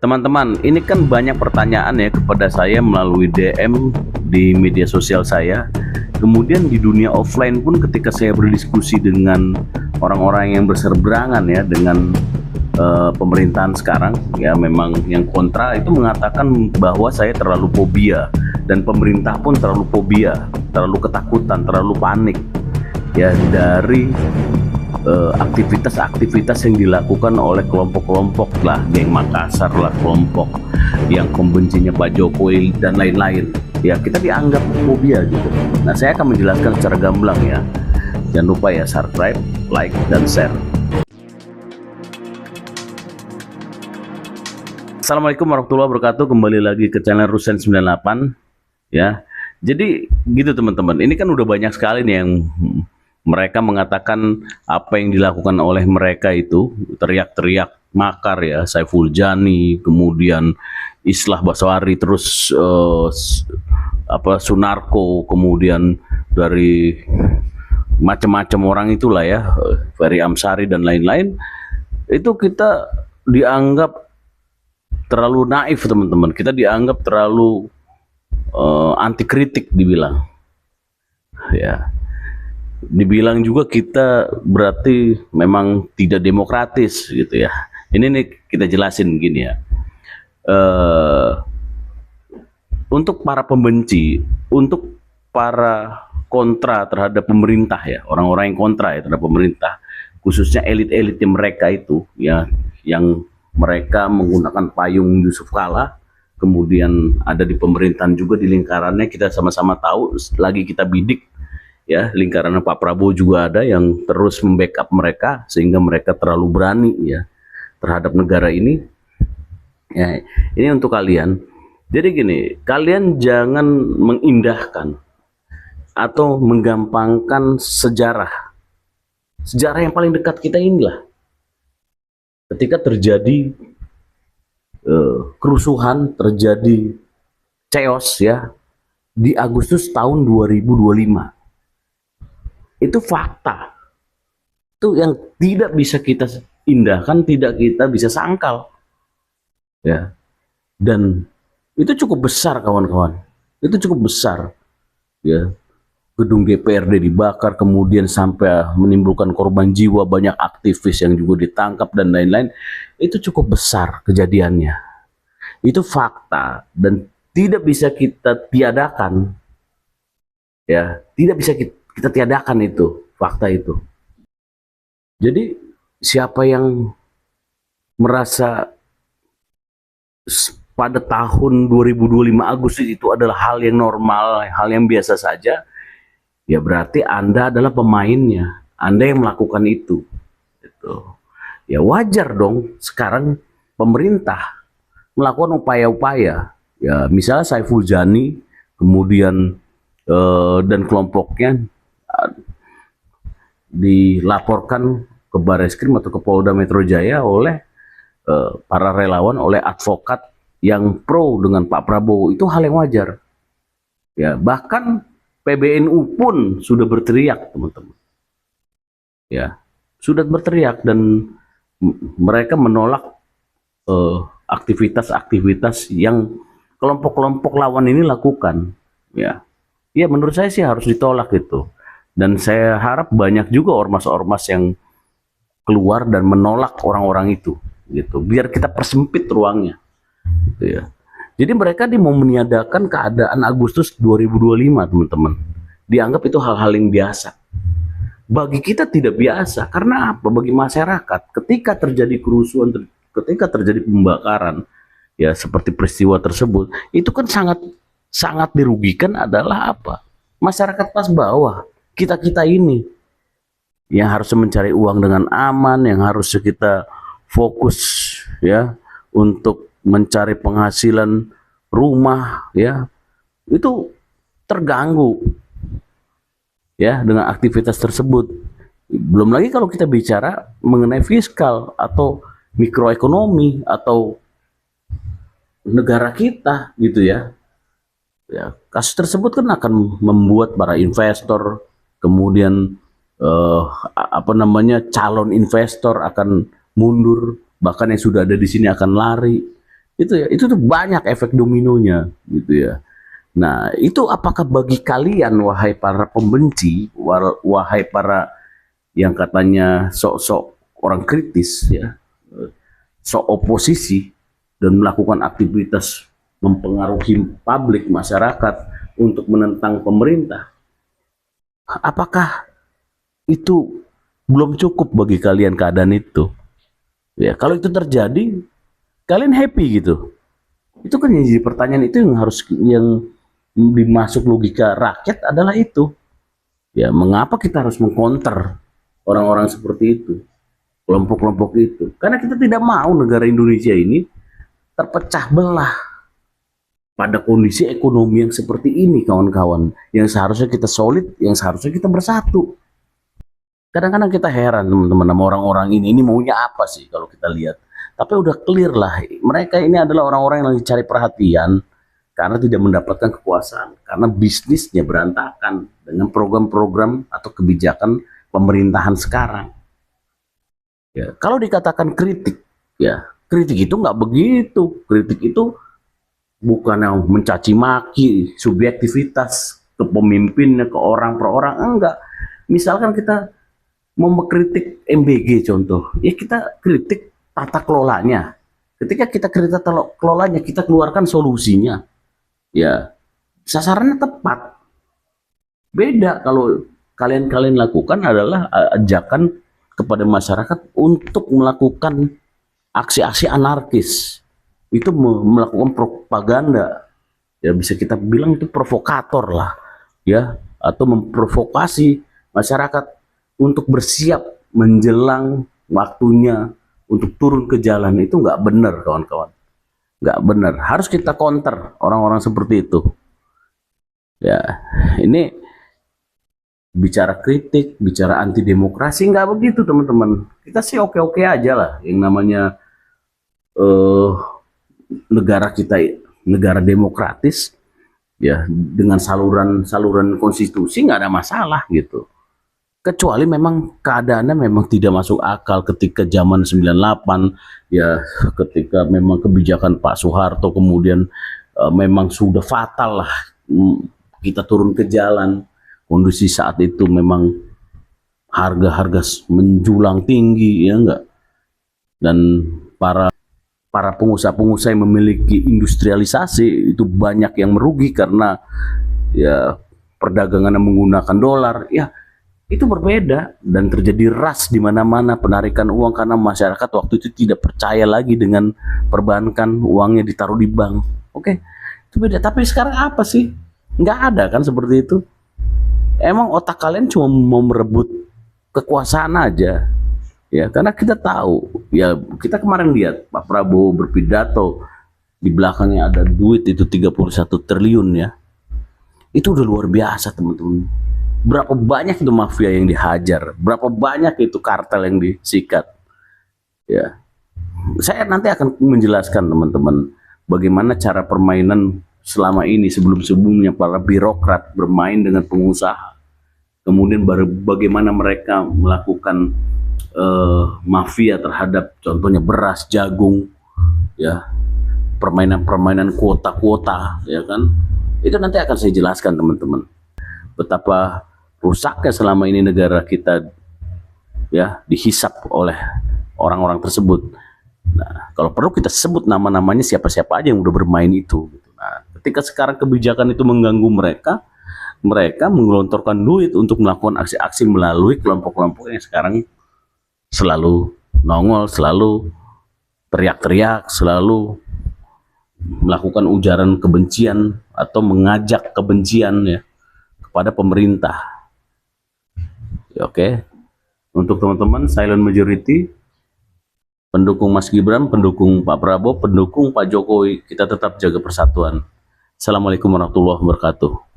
Teman-teman, ini kan banyak pertanyaan ya kepada saya melalui DM di media sosial saya. Kemudian di dunia offline pun ketika saya berdiskusi dengan orang-orang yang berseberangan ya dengan pemerintahan sekarang, ya memang yang kontra itu mengatakan bahwa saya terlalu fobia dan pemerintah pun terlalu fobia, terlalu ketakutan, terlalu panik ya dari aktivitas-aktivitas yang dilakukan oleh kelompok-kelompok lah, geng Makassar lah, kelompok yang pembencinya Pak Jokowi dan lain-lain. Ya kita dianggap fobia gitu. Nah saya akan menjelaskan secara gamblang ya. Jangan lupa ya subscribe, like, dan share. Assalamualaikum warahmatullahi wabarakatuh. Kembali lagi ke channel Rusen 98 ya. Jadi gitu teman-teman. Ini kan udah banyak sekali nih yang mereka mengatakan apa yang dilakukan oleh mereka itu teriak-teriak makar ya, Saiful Jani, kemudian Islah Baswari, terus Sunarko, kemudian dari macam-macam orang itulah ya, Ferry Amsari dan lain-lain. Itu kita dianggap terlalu naif teman-teman, kita dianggap terlalu anti kritik dibilang ya. Dibilang juga kita berarti memang tidak demokratis gitu ya. Ini nih kita jelasin gini ya. Untuk para pembenci, untuk para kontra terhadap pemerintah ya, orang-orang yang kontra ya terhadap pemerintah, khususnya elit-elit mereka itu ya, yang mereka menggunakan payung Yusuf Kala, kemudian ada di pemerintahan juga di lingkarannya, kita sama-sama tahu, lagi kita bidik ya, lingkaran Pak Prabowo juga ada yang terus membackup mereka sehingga mereka terlalu berani ya terhadap negara ini. Ya, ini untuk kalian. Jadi gini, kalian jangan mengindahkan atau menggampangkan sejarah. Sejarah yang paling dekat kita inilah. Ketika terjadi kerusuhan, terjadi chaos ya di Agustus tahun 2025. Itu fakta, itu yang tidak bisa kita indahkan, tidak kita bisa sangkal ya. Dan itu cukup besar kawan-kawan, itu cukup besar ya. Gedung DPRD dibakar, kemudian sampai menimbulkan korban jiwa, banyak aktivis yang juga ditangkap dan lain-lain. Itu cukup besar kejadiannya, itu fakta dan tidak bisa kita tiadakan ya, tidak bisa kita tiadakan itu fakta itu. Jadi siapa yang merasa pada tahun 2025 Agustus itu adalah hal yang normal, hal yang biasa saja, ya berarti Anda adalah pemainnya, Anda yang melakukan itu gitu. Ya wajar dong sekarang pemerintah melakukan upaya-upaya ya, misalnya Saiful Jani kemudian dan kelompoknya dilaporkan ke Barreskrim atau ke Polda Metro Jaya oleh para relawan, oleh advokat yang pro dengan Pak Prabowo. Itu hal yang wajar ya. Bahkan PBNU pun sudah berteriak teman-teman ya, sudah berteriak dan mereka menolak aktivitas-aktivitas yang kelompok-kelompok lawan ini lakukan ya. Ya menurut saya sih harus ditolak itu. Dan saya harap banyak juga ormas-ormas yang keluar dan menolak orang-orang itu gitu. Biar kita persempit ruangnya gitu ya. Jadi mereka mau meniadakan keadaan Agustus 2025 teman-teman. Dianggap itu hal-hal yang biasa. Bagi kita tidak biasa. Karena apa? Bagi masyarakat ketika terjadi kerusuhan, ketika terjadi pembakaran ya seperti peristiwa tersebut, itu kan sangat dirugikan adalah apa? Masyarakat kelas bawah, kita-kita ini yang harus mencari uang dengan aman, yang harus kita fokus ya untuk mencari penghasilan rumah ya, itu terganggu ya dengan aktivitas tersebut. Belum lagi kalau kita bicara mengenai fiskal atau mikroekonomi atau negara kita gitu ya. Ya, kasus tersebut kan akan membuat para investor, kemudian calon investor akan mundur, bahkan yang sudah ada di sini akan lari. Itu ya, itu tuh banyak efek dominonya gitu ya. Nah, itu apakah bagi kalian wahai para pembenci, wahai para yang katanya sok-sok orang kritis ya, sok oposisi dan melakukan aktivitas mempengaruhi publik masyarakat untuk menentang pemerintah, apakah itu belum cukup bagi kalian keadaan itu? Ya, kalau itu terjadi, kalian happy gitu. Itu kan yang jadi pertanyaan, itu yang harus yang dimasuk logika rakyat adalah itu. Ya, mengapa kita harus mengcounter orang-orang seperti itu, kelompok-kelompok itu? Karena kita tidak mau negara Indonesia ini terpecah belah pada kondisi ekonomi yang seperti ini, kawan-kawan. Yang seharusnya kita solid, yang seharusnya kita bersatu. Kadang-kadang kita heran teman-teman sama orang-orang ini maunya apa sih kalau kita lihat. Tapi udah clear lah, mereka ini adalah orang-orang yang lagi cari perhatian karena tidak mendapatkan kekuasaan, karena bisnisnya berantakan dengan program-program atau kebijakan pemerintahan sekarang. Ya, kalau dikatakan kritik, ya kritik itu nggak begitu. Kritik itu bukan yang mencaci maki subjektivitas ke pemimpinnya, ke orang per orang, enggak. Misalkan kita mau mengkritik MBG contoh, ya kita kritik tata kelolanya. Ketika kita kritik tata kelolanya, kita keluarkan solusinya. Ya, sasarannya tepat. Beda kalau kalian lakukan adalah ajakan kepada masyarakat untuk melakukan aksi-aksi anarkis. Itu melakukan propaganda. Ya bisa kita bilang itu provokator lah, ya, atau memprovokasi masyarakat untuk bersiap menjelang waktunya untuk turun ke jalan. Itu nggak benar, kawan-kawan. Nggak benar. Harus kita counter orang-orang seperti itu. Ya, ini bicara kritik, bicara anti demokrasi, nggak begitu teman-teman. Kita sih oke-oke aja lah. Yang namanya negara kita, negara demokratis, ya dengan saluran konstitusi nggak ada masalah gitu. Kecuali memang keadaannya memang tidak masuk akal ketika zaman 98, ya ketika memang kebijakan Pak Soeharto kemudian memang sudah fatal lah, kita turun ke jalan. Kondisi saat itu memang harga-harga menjulang tinggi, ya enggak, dan para pengusaha-pengusaha yang memiliki industrialisasi itu banyak yang merugi karena ya perdagangan yang menggunakan dolar. Ya itu berbeda dan terjadi ras di mana-mana, penarikan uang karena masyarakat waktu itu tidak percaya lagi dengan perbankan, uangnya ditaruh di bank. Oke, itu beda. Tapi sekarang apa sih? Nggak ada kan seperti itu. Emang otak kalian cuma mau merebut kekuasaan aja. Ya, karena kita tahu, ya kita kemarin lihat Pak Prabowo berpidato, di belakangnya ada duit itu 31 triliun ya. Itu udah luar biasa teman-teman. Berapa banyak itu mafia yang dihajar, berapa banyak itu kartel yang disikat. Ya, saya nanti akan menjelaskan teman-teman bagaimana cara permainan selama ini sebelum-sebelumnya para birokrat bermain dengan pengusaha. Kemudian bagaimana mereka melakukan mafia terhadap contohnya beras, jagung, ya, permainan-permainan kuota-kuota, ya kan. Itu nanti akan saya jelaskan teman-teman. Betapa rusaknya selama ini negara kita, ya, dihisap oleh orang-orang tersebut. Nah, kalau perlu kita sebut nama-namanya siapa-siapa aja yang udah bermain itu. Nah, ketika sekarang kebijakan itu mengganggu mereka, mereka menggelontorkan duit untuk melakukan aksi-aksi melalui kelompok-kelompok yang sekarang selalu nongol, selalu teriak-teriak, selalu melakukan ujaran kebencian atau mengajak kebencian ya kepada pemerintah. Ya, oke. Untuk teman-teman silent majority, pendukung Mas Gibran, pendukung Pak Prabowo, pendukung Pak Jokowi, kita tetap jaga persatuan. Assalamualaikum warahmatullahi wabarakatuh.